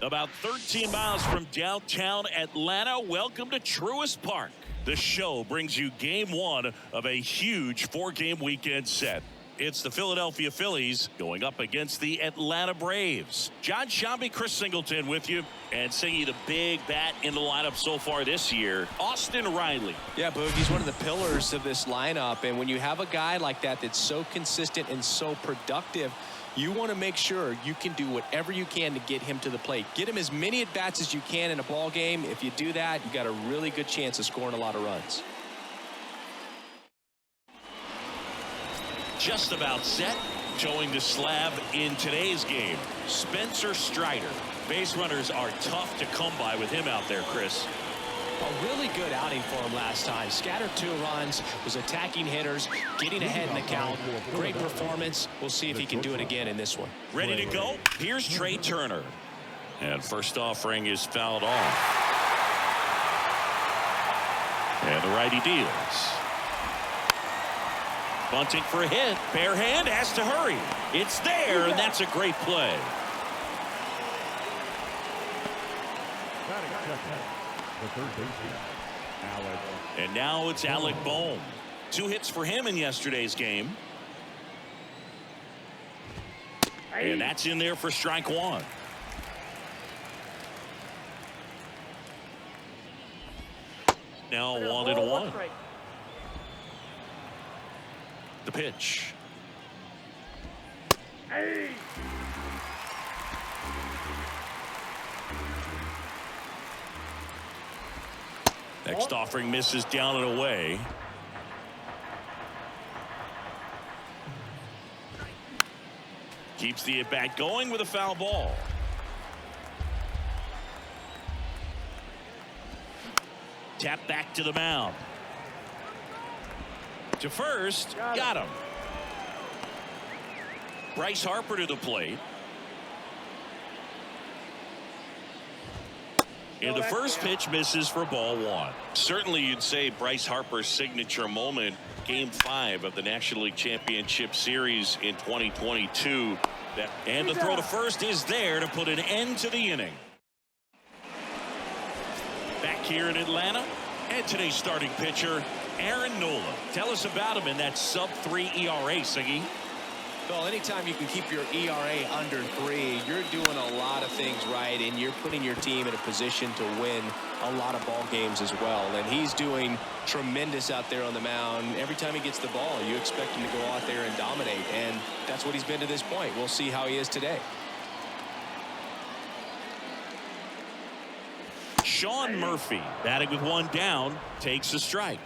About 13 miles from downtown Atlanta, welcome to Truist Park. The show brings you game one of a huge four-game weekend set. It's the Philadelphia Phillies going up against the Atlanta Braves. John Shambi, Chris Singleton with you, and singing the big bat in the lineup so far this year, Austin Riley. Yeah, Boog, he's one of the pillars of this lineup, and when you have a guy like that that's so consistent and so productive, you want to make sure you can do whatever you can to get him to the plate. Get him as many at-bats as you can in a ball game. If you do that, you got a really good chance of scoring a lot of runs. Just about set. Showing the slab in today's game, Spencer Strider. Base runners are tough to come by with him out there, Chris. A really good outing for him last time. Scattered 2 runs, was attacking hitters, getting ahead in the count. Great performance. We'll see if he can do it again in this one. Ready to go? Here's Trey Turner. And first offering is fouled off. And the righty deals. Bunting for a hit. Bare hand has to hurry. It's there, and that's a great play. And now it's Alec Bohm. 2 hits for him in yesterday's game. And that's in there for strike 1. Now 1-1. The pitch. Next offering misses down and away. Keeps the at-bat going with a foul ball. Tap back to the mound. To first, got him. Bryce Harper to the plate. And the first pitch misses for ball 1. Certainly you'd say Bryce Harper's signature moment, game 5 of the National League Championship Series in 2022. And the throw to first is there to put an end to the inning. Back here in Atlanta, and today's starting pitcher, Aaron Nola. Tell us about him in that sub-3 ERA, Siggy. Well, anytime you can keep your ERA under 3, you're doing a lot of things right, and you're putting your team in a position to win a lot of ball games as well. And he's doing tremendous out there on the mound. Every time he gets the ball, you expect him to go out there and dominate, and that's what he's been to this point. We'll see how he is today. Sean Murphy, batting with 1 down, takes a strike.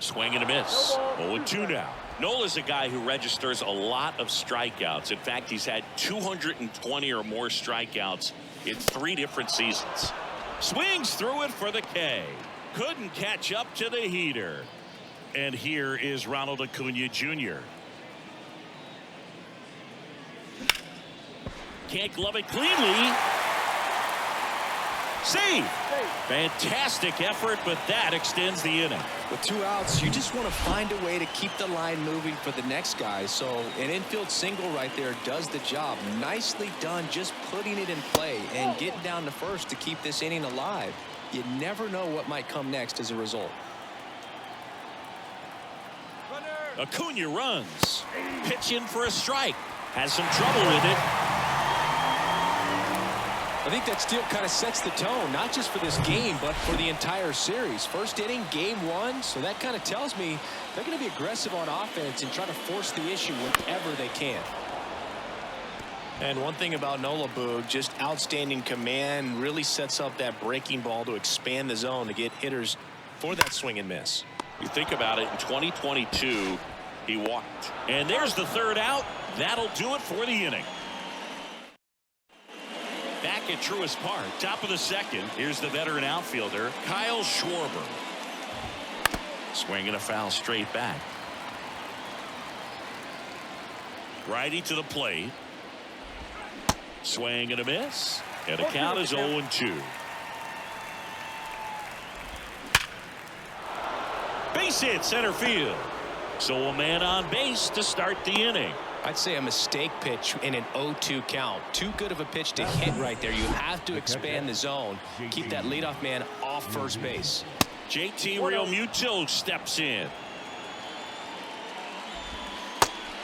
Swing and a miss. 0-2 now. Nola's a guy who registers a lot of strikeouts. In fact, he's had 220 or more strikeouts in 3 different seasons. Swings through it for the K. Couldn't catch up to the heater. And here is Ronald Acuna Jr. Can't glove it cleanly. Save. Fantastic effort, but that extends the inning. With 2 outs, you just want to find a way to keep the line moving for the next guy. So an infield single right there does the job. Nicely done, just putting it in play and getting down to first to keep this inning alive. You never know what might come next as a result. Acuna runs. Pitch in for a strike. Has some trouble with it. I think that still kind of sets the tone, not just for this game, but for the entire series. First inning, game 1, so that kind of tells me they're going to be aggressive on offense and try to force the issue whenever they can. And one thing about Nola, Boog, just outstanding command, really sets up that breaking ball to expand the zone to get hitters for that swing and miss. You think about it, in 2022, he walked. And there's the 3rd out. That'll do it for the inning. Back at Truist Park, top of the 2nd, here's the veteran outfielder, Kyle Schwarber. Swinging a foul straight back. Righty to the plate. Swing and a miss. And the count is 0-2. Base hit center field. So a man on base to start the inning. I'd say a mistake pitch in an 0-2 count. Too good of a pitch to hit right there. You have to expand the zone. Keep that leadoff man off first base. JT Realmuto steps in.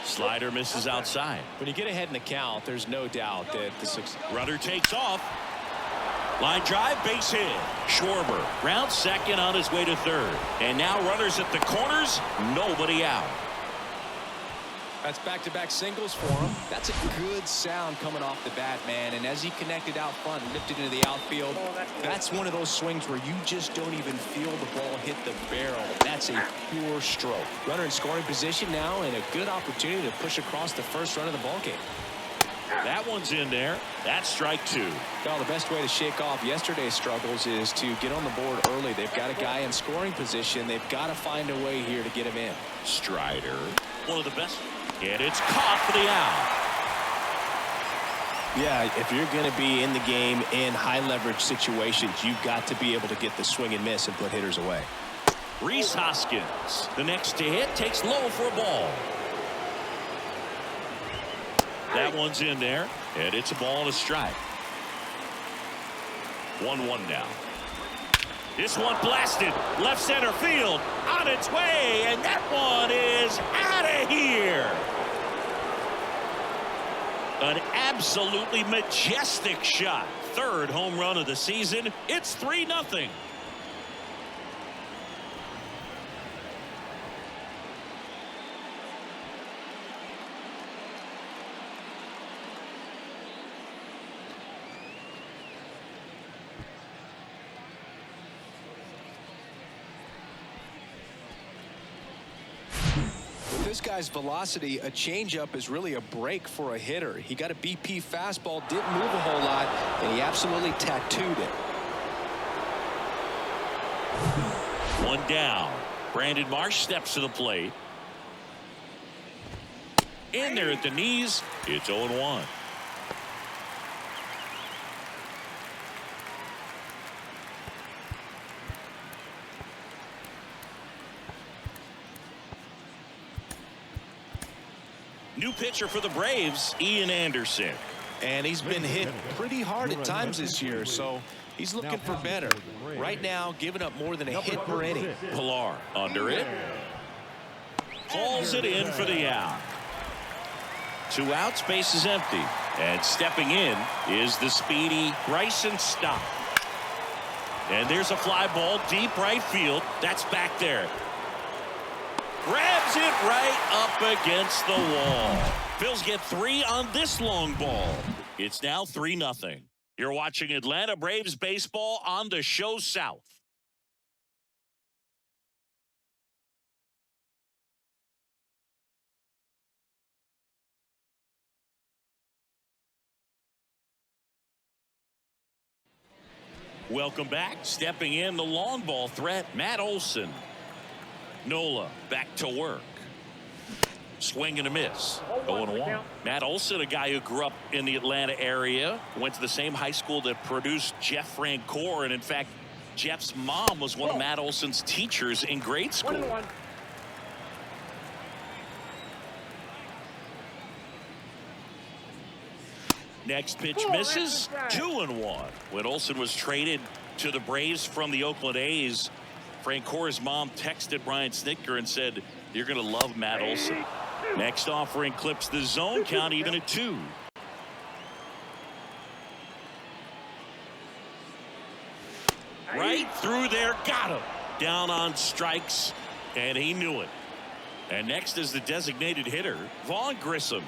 Slider misses outside. When you get ahead in the count, there's no doubt that the runner takes off. Line drive, base hit. Schwarber round second on his way to third. And now runners at the corners, nobody out. That's back-to-back singles for him. That's a good sound coming off the bat, man. And as he connected out front and lifted into the outfield, that's one of those swings where you just don't even feel the ball hit the barrel. That's a pure stroke. Runner in scoring position now, and a good opportunity to push across the first run of the ballgame. That one's in there. That's strike two. Well, the best way to shake off yesterday's struggles is to get on the board early. They've got a guy in scoring position. They've got to find a way here to get him in. Strider, one of the best. And it's caught for the out. Yeah, if you're going to be in the game in high leverage situations, you've got to be able to get the swing and miss and put hitters away. Rhys Hoskins, the next to hit, takes low for a ball. That one's in there, and it's a ball and a strike. 1-1 now. This one blasted left center field, on its way, and that one is out of here. An absolutely majestic shot. Third home run of the season. It's 3-0. This guy's velocity, a changeup is really a break for a hitter. He got a BP fastball, didn't move a whole lot, and he absolutely tattooed it. One down. Brandon Marsh steps to the plate. In there at the knees. It's 0-1. New pitcher for the Braves, Ian Anderson. And he's been hit pretty hard at times this year, so he's looking for better. Right now, giving up more than a hit per inning. Pilar under it. Hauls it in for the out. 2 outs, base is empty. And stepping in is the speedy Bryson Stott. And there's a fly ball deep right field. That's back there. Grabs it right up against the wall. Phils get 3 on this long ball. It's now 3-0. You're watching Atlanta Braves baseball on the Show South. Welcome back. Stepping in the long ball threat, Matt Olson. Nola back to work. Swing and a miss. 0-1. Matt Olson, a guy who grew up in the Atlanta area, went to the same high school that produced Jeff Francoeur, and in fact, Jeff's mom was one of Matt Olson's teachers in grade school. 1-1. Next pitch misses. 2-1. When Olson was traded to the Braves from the Oakland A's, Francoeur's mom texted Brian Snitker and said, "You're going to love Matt Olson." Next offering clips the zone count even at 2. Right through there, got him. Down on strikes, and he knew it. And next is the designated hitter, Vaughn Grissom.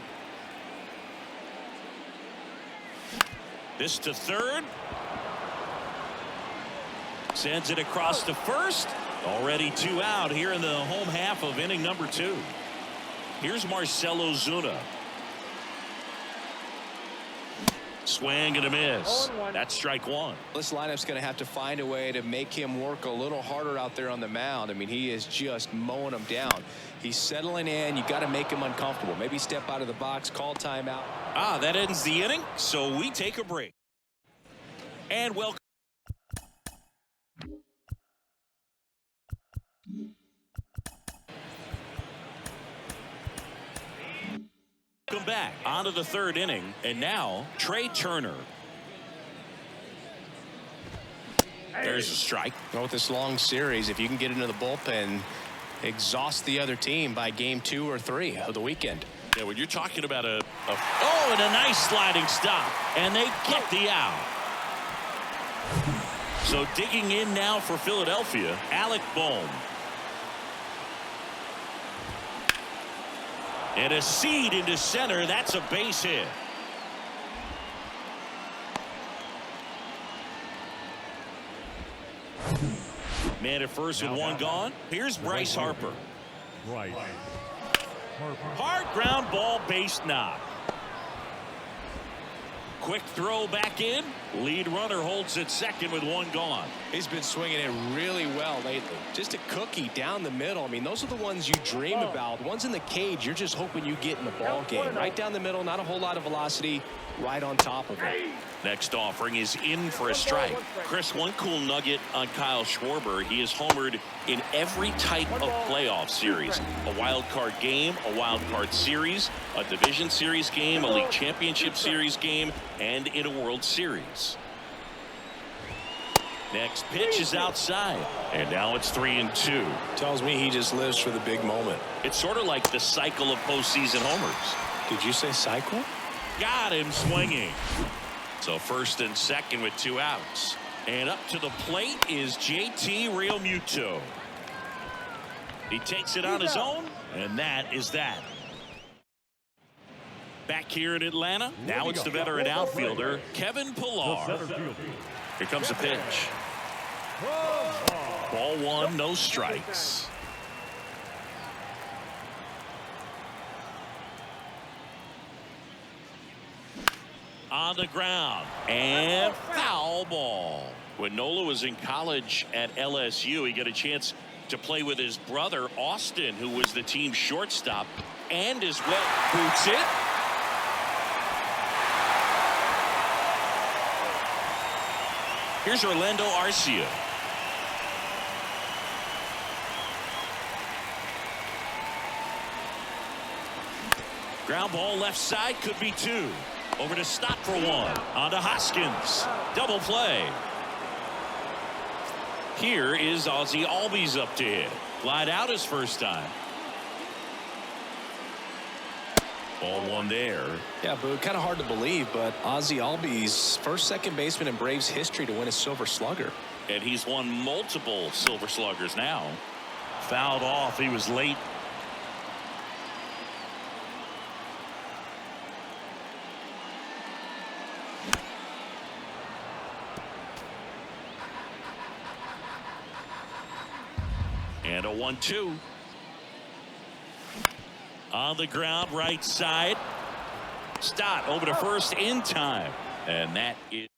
This to third. Sends it across to first. Already 2 out here in the home half of inning number 2. Here's Marcell Ozuna. Swing and a miss. That's strike 1. This lineup's going to have to find a way to make him work a little harder out there on the mound. I mean, he is just mowing them down. He's settling in. You got to make him uncomfortable. Maybe step out of the box, call timeout. That ends the inning, so we take a break. And welcome. Welcome back onto the third inning, and now Trey Turner. There's a strike. Well, with this long series, if you can get into the bullpen, exhaust the other team by game 2 or 3 of the weekend. Yeah, when you're talking about and a nice sliding stop, and they get the out. So digging in now for Philadelphia, Alec Bohm. And a seed into center. That's a base hit. Man at first with one gone. Here's Bryce Harper. Hard ground ball, base knock. Quick throw back in. Lead runner holds at second with one gone. He's been swinging it really well lately. Just a cookie down the middle. I mean, those are the ones you dream about. Ones in the cage, you're just hoping you get in the ball game. Right down the middle, not a whole lot of velocity, right on top of it. Next offering is in for a strike. Chris, one cool nugget on Kyle Schwarber. He has homered in every type of playoff series. A wild card game, a wild card series, a division series game, a league championship series game, and in a World Series. Next pitch is outside, and now it's 3-2. Tells me he just lives for the big moment. It's sort of like the cycle of postseason homers. Did you say cycle? Got him swinging. So first and second with 2 outs. And up to the plate is JT Realmuto. He takes it on his own, and that is that. Back here in Atlanta, now it's the veteran outfielder, Kevin Pillar. Here comes the pitch. Ball 1, no strikes. On the ground, and foul ball. When Nola was in college at LSU, he got a chance to play with his brother Austin, who was the team shortstop, and as well boots it. Here's Orlando Arcia. Ground ball left side, could be 2. Over to Stott for 1. On to Hoskins. Double play. Here is Ozzie Albies up to hit. Glide out his first time. Ball 1 there. Yeah, but kind of hard to believe, but Ozzie Albies, first second baseman in Braves history to win a Silver Slugger. And he's won multiple Silver Sluggers now. Fouled off. He was late. And a 1-2. On the ground, right side. Stott over to first in time. And that is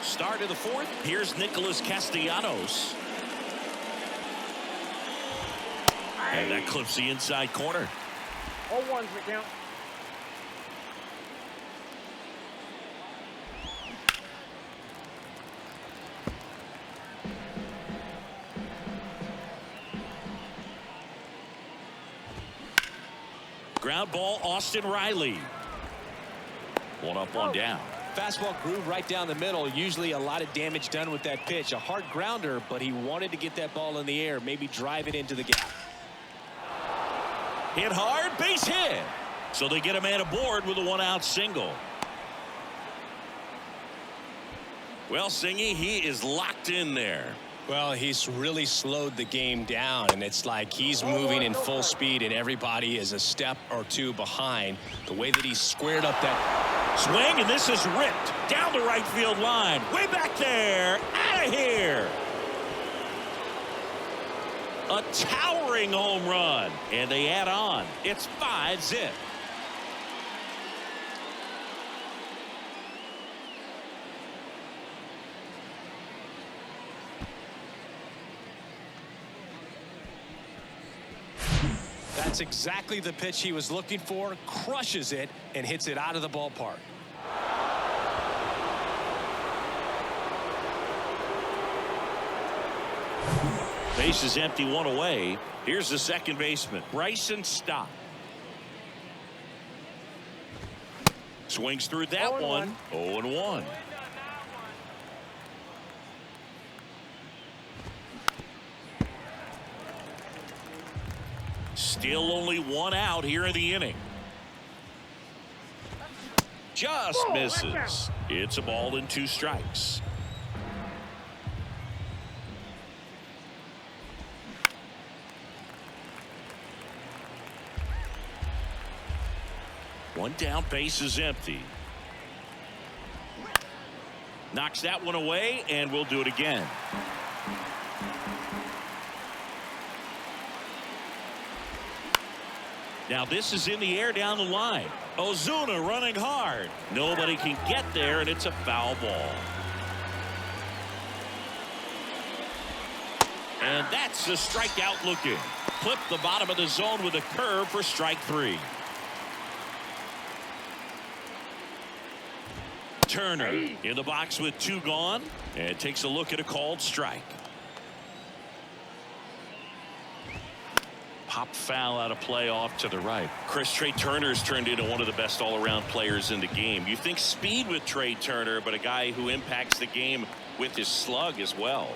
start of the 4th. Here's Nicholas Castellanos. And that clips the inside corner. 0-1's the count. Ground ball, Austin Riley. 1 up, 1 down. Fastball groove right down the middle. Usually a lot of damage done with that pitch. A hard grounder, but he wanted to get that ball in the air, maybe drive it into the gap. Hit hard, base hit. So they get a man aboard with a 1-out single. Well, Singy, he is locked in there. Well, he's really slowed the game down, and it's like he's moving in full speed, and everybody is a step or 2 behind. The way that he squared up that swing, and this is ripped down the right field line. Way back there. Out of here. A towering home run, and they add on. It's 5-zip. That's exactly the pitch he was looking for. Crushes it and hits it out of the ballpark. Base is empty, 1 away. Here's the second baseman, Bryson Stott. Swings through that one. 0-1. Still only one out here in the inning. Just misses. It's a ball and 2 strikes. One down, base is empty. Knocks that one away, and we'll do it again. Now this is in the air down the line. Ozuna running hard. Nobody can get there, and it's a foul ball. And that's a strikeout looking. Clip the bottom of the zone with a curve for strike 3. Turner in the box with 2 gone, and takes a look at a called strike. Pop foul out of play off to the right. Chris, Trey Turner's turned into one of the best all-around players in the game. You think speed with Trey Turner, but a guy who impacts the game with his slug as well.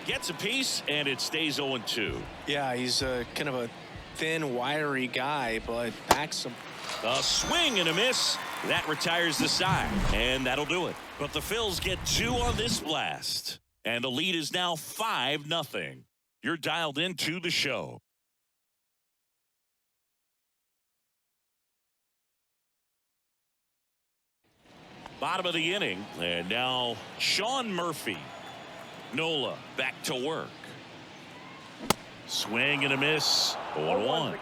Gets a piece, and it stays 0-2. Yeah, he's kind of a thin, wiry guy, but backs him. A swing and a miss. That retires the side, and that'll do it. But the Phils get 2 on this blast, and the lead is now 5-0. You're dialed into the show. Bottom of the inning, and now Sean Murphy. Nola back to work. Swing and a miss. 0-1.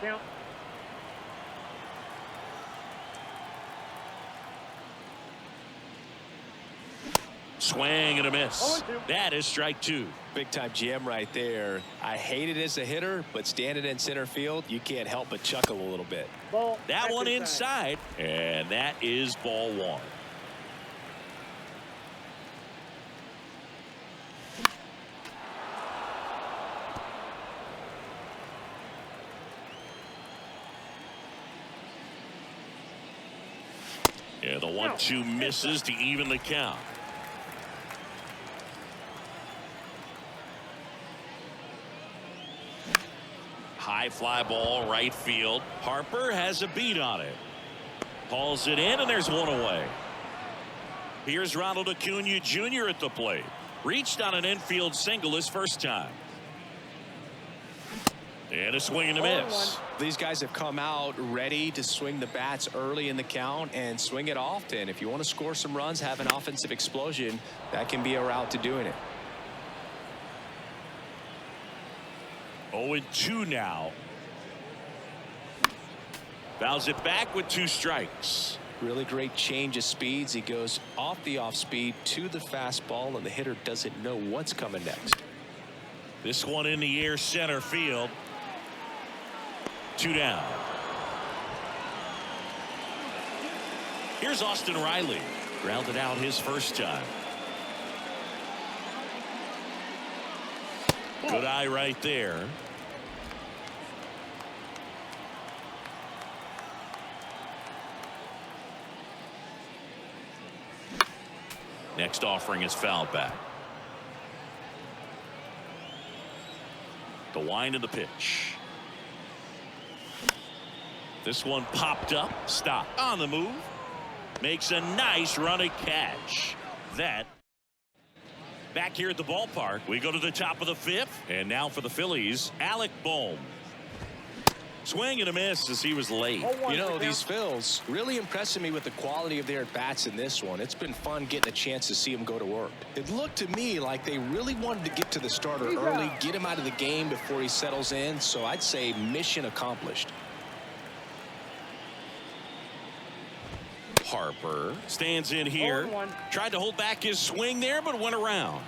Swing and a miss. That is strike 2. Big time jam right there. I hate it as a hitter, but standing in center field, you can't help but chuckle a little bit. That one inside, and that is ball 1. Yeah, the 1-2 misses to even the count. High fly ball right field. Harper has a beat on it. Hauls it in, and there's one away. Here's Ronald Acuna Jr. at the plate. Reached on an infield single his first time. And a swing and a miss. These guys have come out ready to swing the bats early in the count and swing it often. If you want to score some runs, have an offensive explosion, that can be a route to doing it. 0-2 now. Fouls it back with 2 strikes. Really great change of speeds. He goes off the off speed to the fastball, and the hitter doesn't know what's coming next. This one in the air center field. 2 down. Here's Austin Riley. Grounded out his first time. Good eye right there. Next offering is fouled back. The wind of the pitch. This one popped up. Stop on the move. Makes a nice running catch. That back here at the ballpark. We go to the top of the 5th. And now for the Phillies, Alec Bohm. Swing and a miss as he was late. You know, these Phils really impressing me with the quality of their at-bats in this one. It's been fun getting a chance to see them go to work. It looked to me like they really wanted to get to the starter early, get him out of the game before he settles in. So I'd say mission accomplished. Harper stands in here. Tried to hold back his swing there, but went around.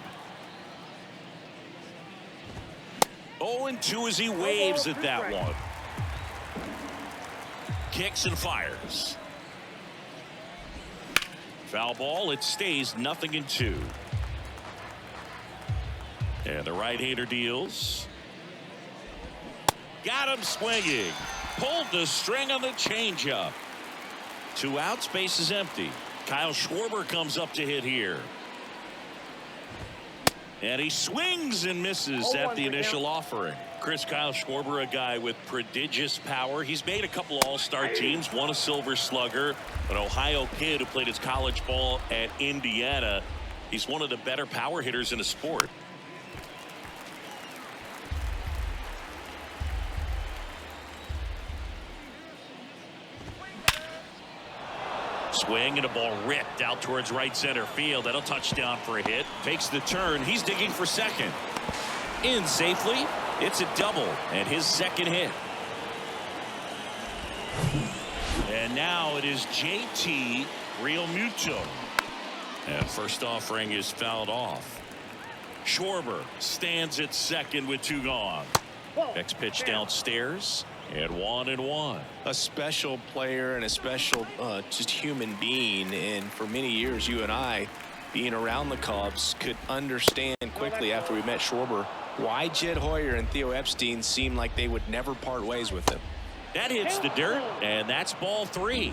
0-2 as he waves at that one. Kicks and fires. Foul ball. It stays 0-2. And the right-hander deals. Got him swinging. Pulled the string on the changeup. 2 outs, base is empty. Kyle Schwarber comes up to hit here. And he swings and misses at the initial offering. Kyle Schwarber, a guy with prodigious power. He's made a couple all-star teams, won a Silver Slugger, an Ohio kid who played his college ball at Indiana. He's one of the better power hitters in the sport. Swing and a ball ripped out towards right center field. That'll touchdown for a hit. Takes the turn. He's digging for second. In safely. It's a double and his second hit. And now it is JT Realmuto. And first offering is fouled off. Schwarber stands at second with 2 gone. Next pitch downstairs. And 1-1. A special player and a special just human being. And for many years, you and I, being around the Cubs, could understand quickly after we met Schwarber why Jed Hoyer and Theo Epstein seemed like they would never part ways with him. That hits the dirt, and that's ball 3.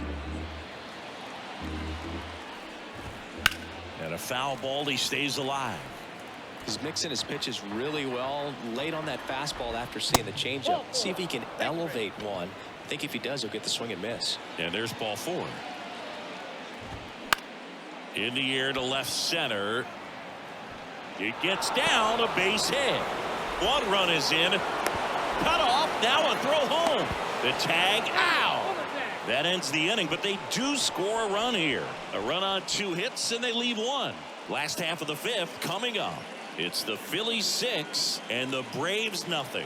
And a foul ball. He stays alive. He's mixing his pitches really well. Late on that fastball after seeing the changeup. See if he can elevate one. I think if he does, he'll get the swing and miss. And there's ball 4. In the air to left center. It gets down, a base hit. 1 run is in. Cut off. Now a throw home. The tag. Ow! That ends the inning, but they do score a run here. A run on 2 hits, and they leave 1. Last half of the 5th coming up. It's the Phillies 6 and the Braves nothing.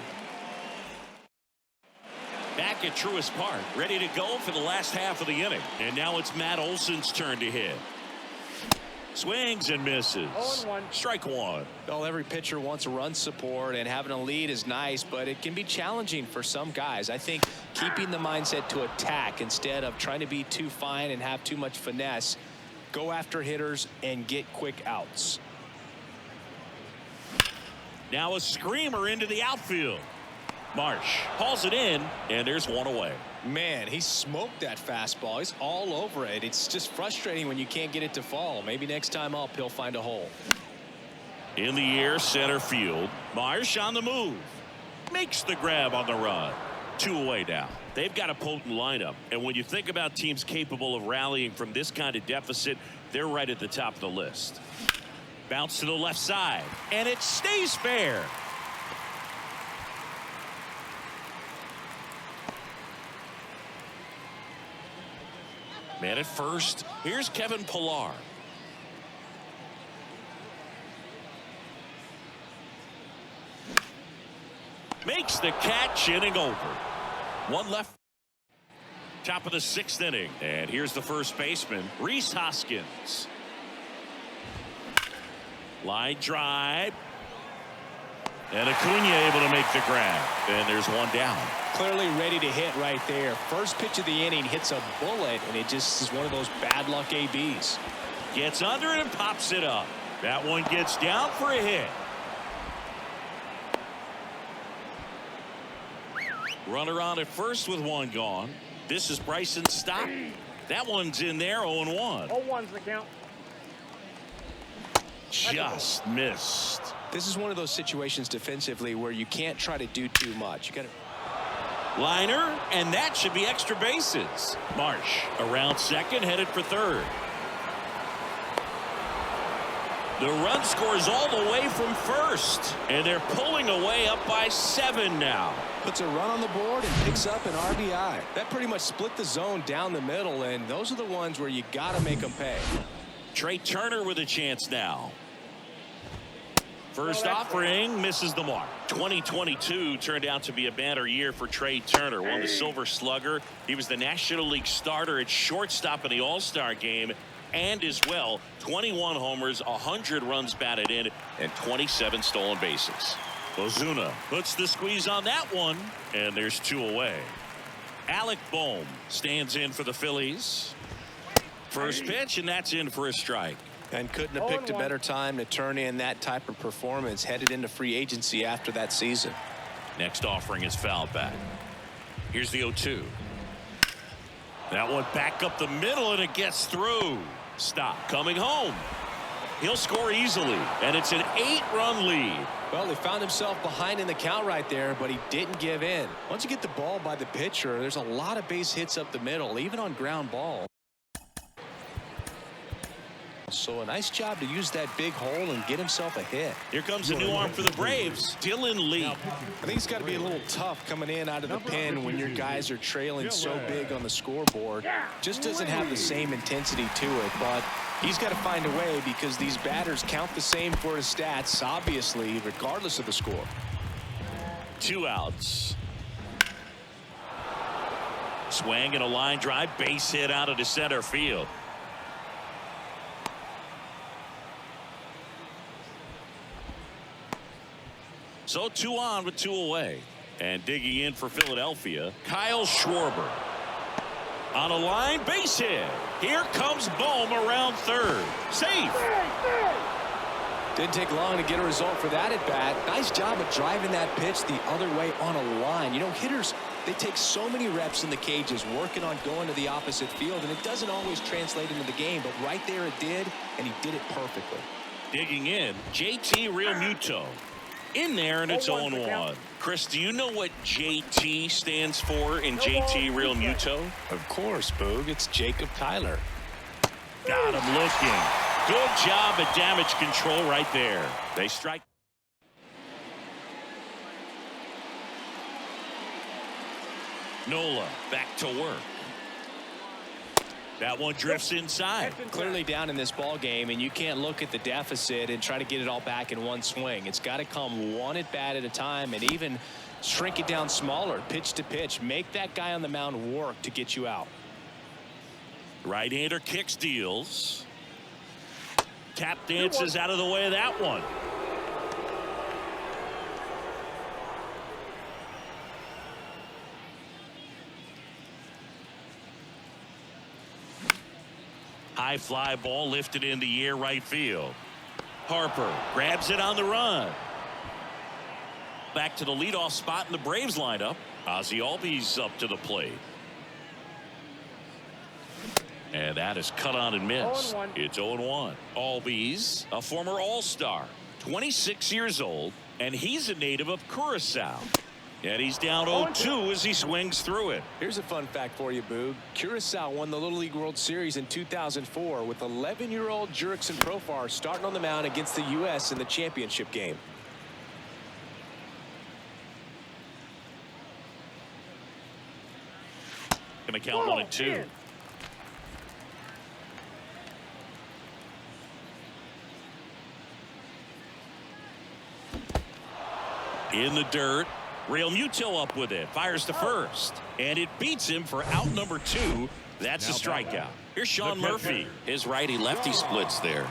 Back at Truist Park, ready to go for the last half of the inning. And now it's Matt Olson's turn to hit. Swings and misses. 0-1. Strike 1. Well, every pitcher wants a run support, and having a lead is nice, but it can be challenging for some guys. I think keeping the mindset to attack instead of trying to be too fine and have too much finesse, go after hitters and get quick outs. Now a screamer into the outfield. Marsh hauls it in, and there's 1 away. Man, he smoked that fastball. He's all over it. It's just frustrating when you can't get it to fall. Maybe next time up he'll find a hole. In the air, center field. Marsh on the move. Makes the grab on the run. 2 away now. They've got a potent lineup, and when you think about teams capable of rallying from this kind of deficit, they're right at the top of the list. Bounce to the left side, and it stays fair. Man at first. Here's Kevin Pillar. Makes the catch, inning over. 1 left. Top of the 6th inning. And here's the first baseman, Rhys Hoskins. Line drive. And Acuna able to make the grab. And there's 1 down. Clearly ready to hit right there. First pitch of the inning hits a bullet, and it just is one of those bad luck ABs. Gets under it and pops it up. That one gets down for a hit. Runner on at first with 1 gone. This is Bryson Stott. That one's in there, 0-1. 0-1's the count. Just missed. This is one of those situations defensively where you can't try to do too much. You got to. Liner, and that should be extra bases. Marsh around second, headed for third. The run scores all the way from first, and they're pulling away up by 7 now. Puts a run on the board and picks up an RBI. That pretty much split the zone down the middle, and those are the ones where you got to make them pay. Trey Turner with a chance now. First offering misses the mark. 2022 turned out to be a banner year for Trey Turner. Won the Silver Slugger. He was the National League starter at shortstop in the All-Star game, and as well 21 homers, 100 runs batted in, and 27 stolen bases. Ozuna puts the squeeze on that one, and there's 2 away. Alec Bohm stands in for the Phillies. First pitch, and that's in for a strike. And couldn't have picked a better time to turn in that type of performance headed into free agency after that season. Next offering is fouled back. Here's the 0-2. That one back up the middle, and it gets through. Stott coming home. He'll score easily, and it's an 8-run lead. Well, he found himself behind in the count right there, but he didn't give in. Once you get the ball by the pitcher, there's a lot of base hits up the middle, even on ground ball. So a nice job to use that big hole and get himself a hit. Here comes a new arm for the Braves, Dylan Lee. I think it's got to be a little tough coming in out of the pen when your guys are trailing so big on the scoreboard. Just doesn't have the same intensity to it, but he's got to find a way because these batters count the same for his stats, obviously, regardless of the score. 2 outs. Swing and a line drive, base hit out of the center field. So 2 on with 2 away. And digging in for Philadelphia, Kyle Schwarber. On a line, base hit. Here comes Bohm around third. Safe. Didn't take long to get a result for that at bat. Nice job of driving that pitch the other way on a line. You know, hitters, they take so many reps in the cages working on going to the opposite field, and it doesn't always translate into the game, but right there it did, and he did it perfectly. Digging in, JT Realmuto. In there, and it's 0-1. Chris, do you know what JT stands for in JT Realmuto? Of course, Boog. It's Jacob Tyler. Got him looking. Good job at damage control right there. They strike. Nola back to work. That one drifts inside. Clearly down in this ball game, and you can't look at the deficit and try to get it all back in one swing. It's got to come one at bat at a time, and even shrink it down smaller, pitch to pitch. Make that guy on the mound work to get you out. Right-hander kicks, deals. Tap dances out of the way of that one. High fly ball lifted in the air right field. Harper grabs it on the run. Back to the leadoff spot in the Braves lineup. Ozzie Albies up to the plate. And that is cut on and missed. It's 0-1. Albies, a former All-Star, 26 years old, and he's a native of Curacao. And he's down 0-2 as he swings through it. Here's a fun fact for you, Boog. Curacao won the Little League World Series in 2004 with 11-year-old Jurickson Profar starting on the mound against the U.S. in the championship game. Gonna count 1-2. In the dirt. Realmuto up with it, fires to first, and it beats him for out number 2. That's a strikeout. Here's Sean Murphy. His righty-lefty splits there.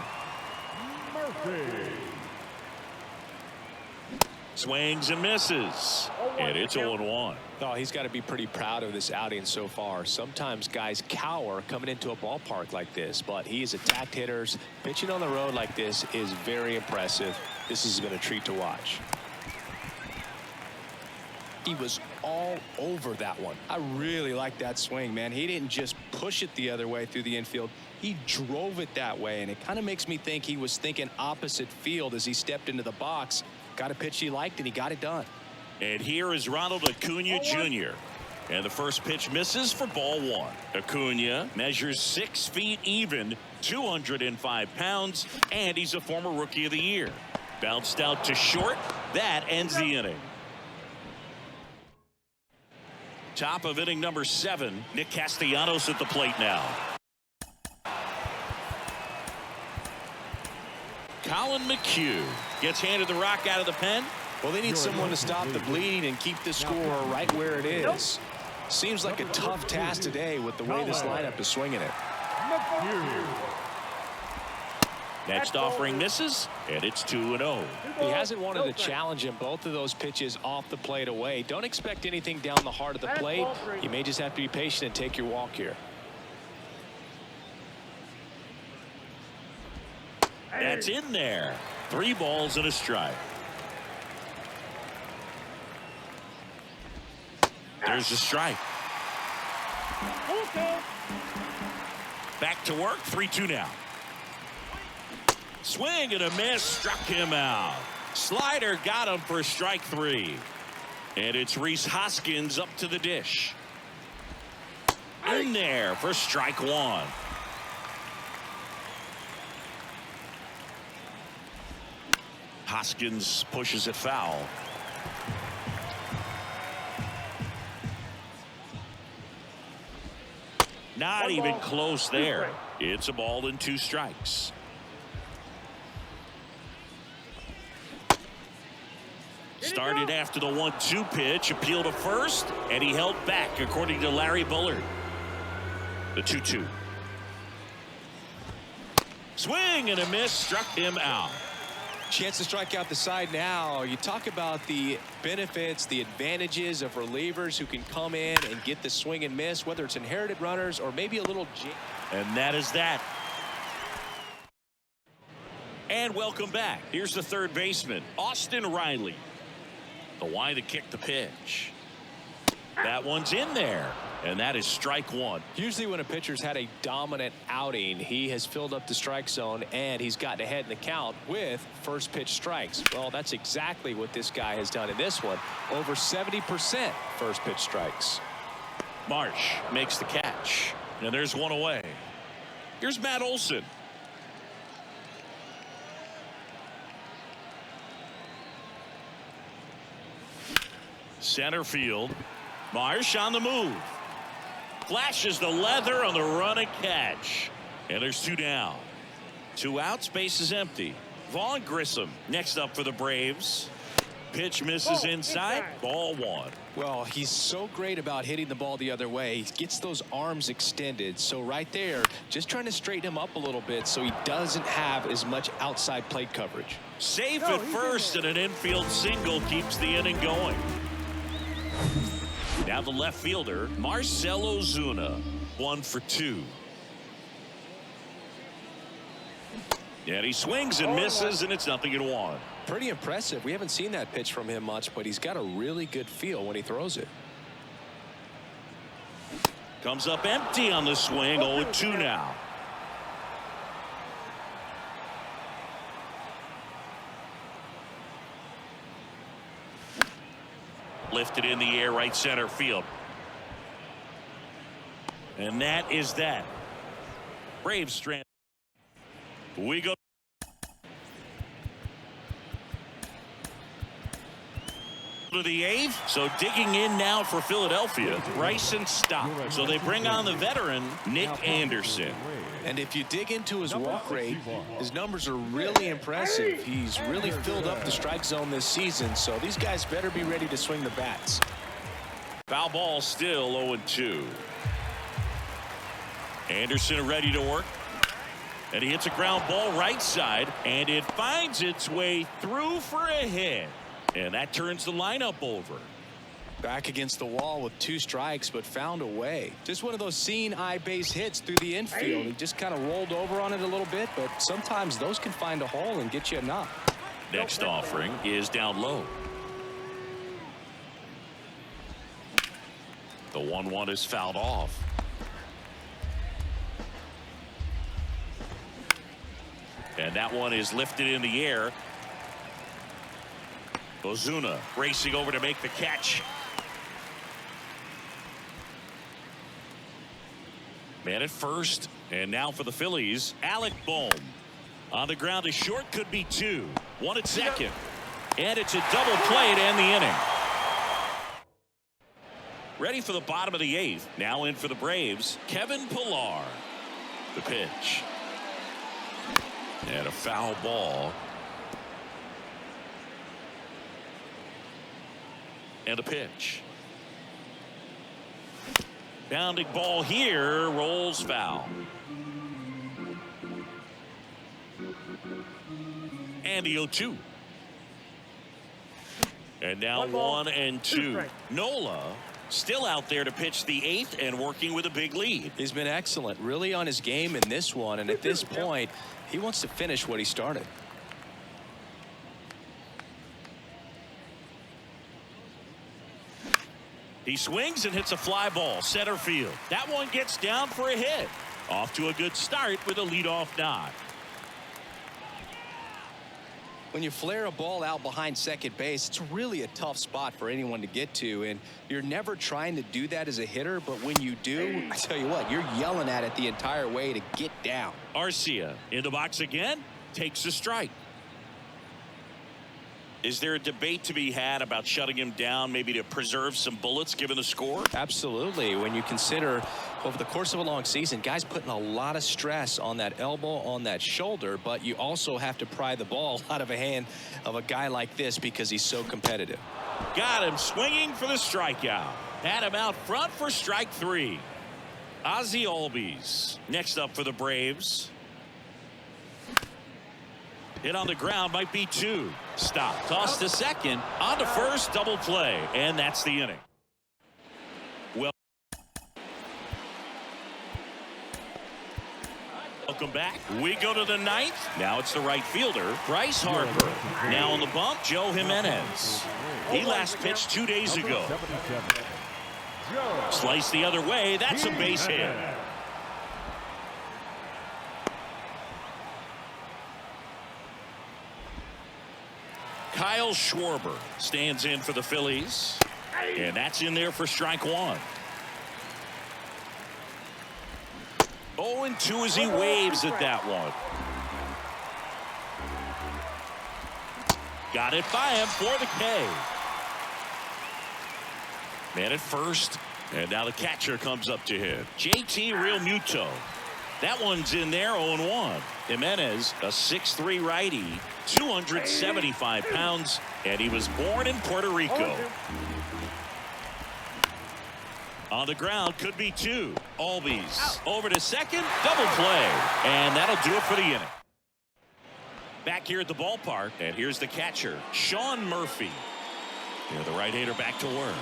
Swings and misses, and it's 0-1. Oh, he's got to be pretty proud of this outing so far. Sometimes guys cower coming into a ballpark like this, but he has attacked hitters. Pitching on the road like this is very impressive. This has been a treat to watch. He was all over that one. I really like that swing, man. He didn't just push it the other way through the infield. He drove it that way, and it kind of makes me think he was thinking opposite field as he stepped into the box. Got a pitch he liked, and he got it done. And here is Ronald Acuna Jr. And the first pitch misses for ball 1. Acuna measures 6 feet even, 205 pounds, and he's a former Rookie of the Year. Bounced out to short. That ends the inning. Top of inning number 7. Nick Castellanos at the plate now. Colin McHugh gets handed the rock out of the pen. Well, they need someone to stop the bleeding and keep the score right where it is. Seems like a tough task today with the way this lineup is swinging it. Next offering misses, and it's 2-0. He hasn't wanted to challenge him. Both of those pitches off the plate away. Don't expect anything down the heart of the plate. You may just have to be patient and take your walk here. That's in there. 3 balls and a strike. There's a strike. Back to work. 3-2 now. Swing and a miss. Struck him out. Slider got him for strike 3. And it's Rhys Hoskins up to the dish. In there for strike 1. Hoskins pushes it foul. Not even close there. It's a ball and 2 strikes. Started after the 1-2 pitch, appeal to first, and he held back, according to Larry Bullard. The 2-2. Swing and a miss, struck him out. Chance to strike out the side now. You talk about the benefits, the advantages of relievers who can come in and get the swing and miss, whether it's inherited runners or maybe a little. And that is that. And welcome back. Here's the third baseman, Austin Riley. The Y that kicked the pitch. That one's in there. And that is strike 1. Usually when a pitcher's had a dominant outing, he has filled up the strike zone and he's gotten ahead in the count with first pitch strikes. Well, that's exactly what this guy has done in this one. Over 70% first pitch strikes. Marsh makes the catch. And there's one away. Here's Matt Olson. Center field. Marsh on the move. Flashes the leather on the run and catch. And there's 2 down. 2 outs, base is empty. Vaughn Grissom next up for the Braves. Pitch misses inside. Ball 1. Well, he's so great about hitting the ball the other way. He gets those arms extended. So right there, just trying to straighten him up a little bit so he doesn't have as much outside plate coverage. Safe at first, and an infield single keeps the inning going. Now the left fielder, Marcell Ozuna, 1 for 2. And he swings and misses, and it's 0-1. Pretty impressive. We haven't seen that pitch from him much, but he's got a really good feel when he throws it. Comes up empty on the swing. 0-2 now. Lifted in the air, right center field. And that is that. Braves strand. We go to the 8th. So digging in now for Philadelphia, Bryson Stott. So they bring on the veteran, Nick Anderson. And if you dig into his walk rate, his numbers are really impressive. He's really filled up the strike zone this season, so these guys better be ready to swing the bats. Foul ball still 0-2. Anderson ready to work. And he hits a ground ball right side, and it finds its way through for a hit. And that turns the lineup over. Back against the wall with 2 strikes, but found a way. Just one of those seeing eye base hits through the infield. He just kind of rolled over on it a little bit, but sometimes those can find a hole and get you a knock. Next offering is down low. The 1-1 is fouled off. And that one is lifted in the air. Ozuna racing over to make the catch. Man at first, and now for the Phillies, Alec Bohm. On the ground to short, could be 2. 1 at second. And it's a double play to end the inning. Ready for the bottom of the 8th. Now in for the Braves, Kevin Pillar. The pitch. And a foul ball. And a pitch. Bounding ball here, rolls foul. And the 0-2. And now 1-2. Nola still out there to pitch the 8th and working with a big lead. He's been excellent, really on his game in this one, and at this point, he wants to finish what he started. He swings and hits a fly ball center field. That one gets down for a hit. Off to a good start with a leadoff nod. When you flare a ball out behind second base, it's really a tough spot for anyone to get to, and you're never trying to do that as a hitter, but when you do, I tell you what, you're yelling at it the entire way to get down. Arcia in the box again, takes a strike. Is there a debate to be had about shutting him down, maybe to preserve some bullets given the score? Absolutely. When you consider over the course of a long season, guys putting a lot of stress on that elbow, on that shoulder, but you also have to pry the ball out of a hand of a guy like this because he's so competitive. Got him swinging for the strikeout. Had him out front for strike 3. Ozzie Albies next up for the Braves. Hit on the ground, might be 2. Stop. Toss to second. On to first. Double play. And that's the inning. Welcome back. We go to the 9th. Now it's the right fielder, Bryce Harper. Now on the bump, Joe Jimenez. He last pitched 2 days ago. Slice the other way. That's a base hit. Kyle Schwarber stands in for the Phillies. And that's in there for strike 1. 0-2 as he waves at that one. Got it by him for the K. Man at first. And now the catcher comes up to him. JT Realmuto. That one's in there, 0-1. Jimenez, a 6'3" righty, 275 pounds, and he was born in Puerto Rico. On the ground, could be 2. Albies over to second, double play, and that'll do it for the inning. Back here at the ballpark, and here's the catcher, Sean Murphy. Here, the right-hander back to work.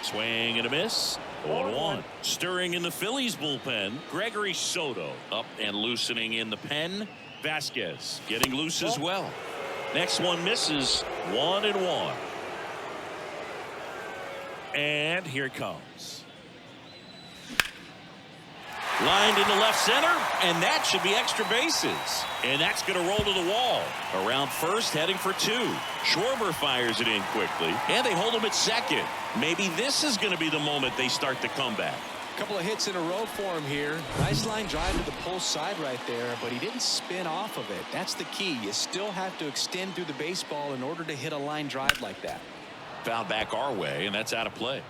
Swing and a miss. 0-1. Stirring in the Phillies bullpen, Gregory Soto up and loosening in the pen. Vasquez getting loose as well. Next one misses. 1-1. And here it comes. Lined into left center, and that should be extra bases. And that's going to roll to the wall. Around first, heading for 2. Schwarber fires it in quickly, and they hold him at second. Maybe this is going to be the moment they start the comeback. A couple of hits in a row for him here. Nice line drive to the pull side right there, but he didn't spin off of it. That's the key. You still have to extend through the baseball in order to hit a line drive like that. Foul back our way, and that's out of play.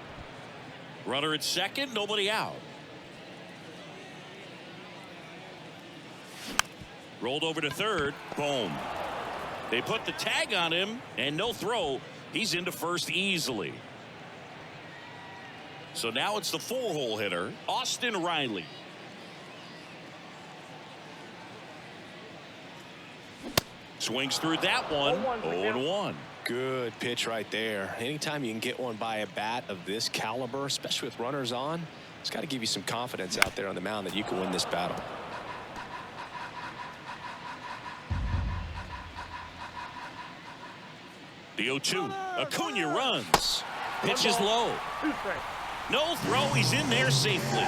Runner at second, nobody out. Rolled over to third. Boom. They put the tag on him, and no throw. He's into first easily. So now it's the 4-hole hitter, Austin Riley. Swings through that one. 0-1. Good pitch right there. Anytime you can get one by a bat of this caliber, especially with runners on, it's got to give you some confidence out there on the mound that you can win this battle. The 0-2. Acuna runs. Pitch is low. No throw. He's in there safely.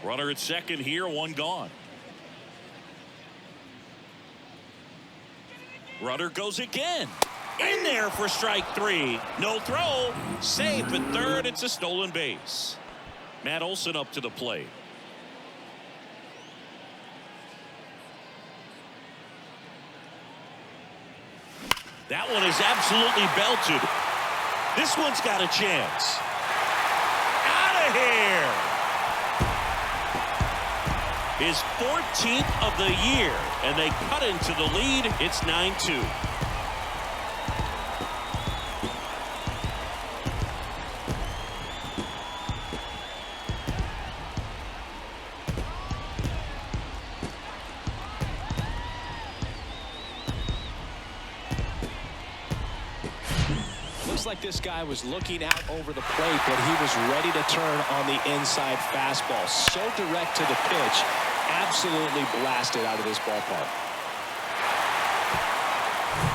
Runner at second here. 1 gone. Runner goes again. In there for strike 3. No throw. Safe at third. It's a stolen base. Matt Olson up to the plate. That one is absolutely belted. This one's got a chance. Out of here. His 14th of the year, and they cut into the lead. It's 9-2. Looks like this guy was looking out over the plate, but he was ready to turn on the inside fastball. So direct to the pitch. Absolutely blasted out of this ballpark.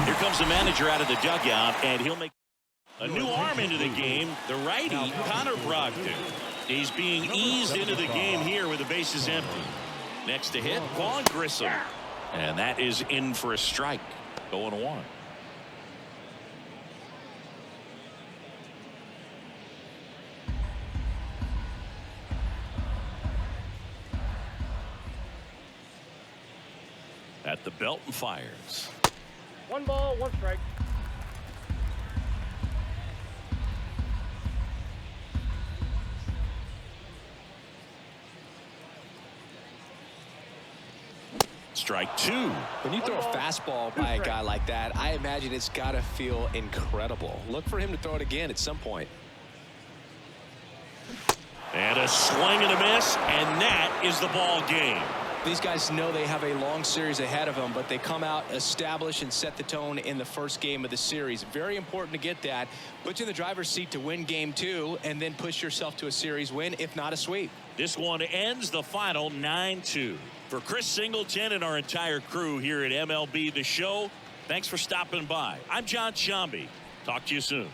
Here comes the manager out of the dugout, and he'll make. A new arm into the game, the righty, Connor Brogdon. He's being eased into the game here with the bases empty. Next to hit, Vaughn Grissom. And that is in for a strike. 0-1. At the belt and fires. 1 ball, 1 strike. Strike 2. When you throw a fastball by a guy like that, I imagine it's got to feel incredible. Look for him to throw it again at some point. And a swing and a miss, and that is the ball game. These guys know they have a long series ahead of them, but they come out, establish, and set the tone in the first game of the series. Very important to get that. Put you in the driver's seat to win game 2, and then push yourself to a series win, if not a sweep. This one ends the final 9-2. For Chris Singleton and our entire crew here at MLB The Show, thanks for stopping by. I'm John Shambi. Talk to you soon.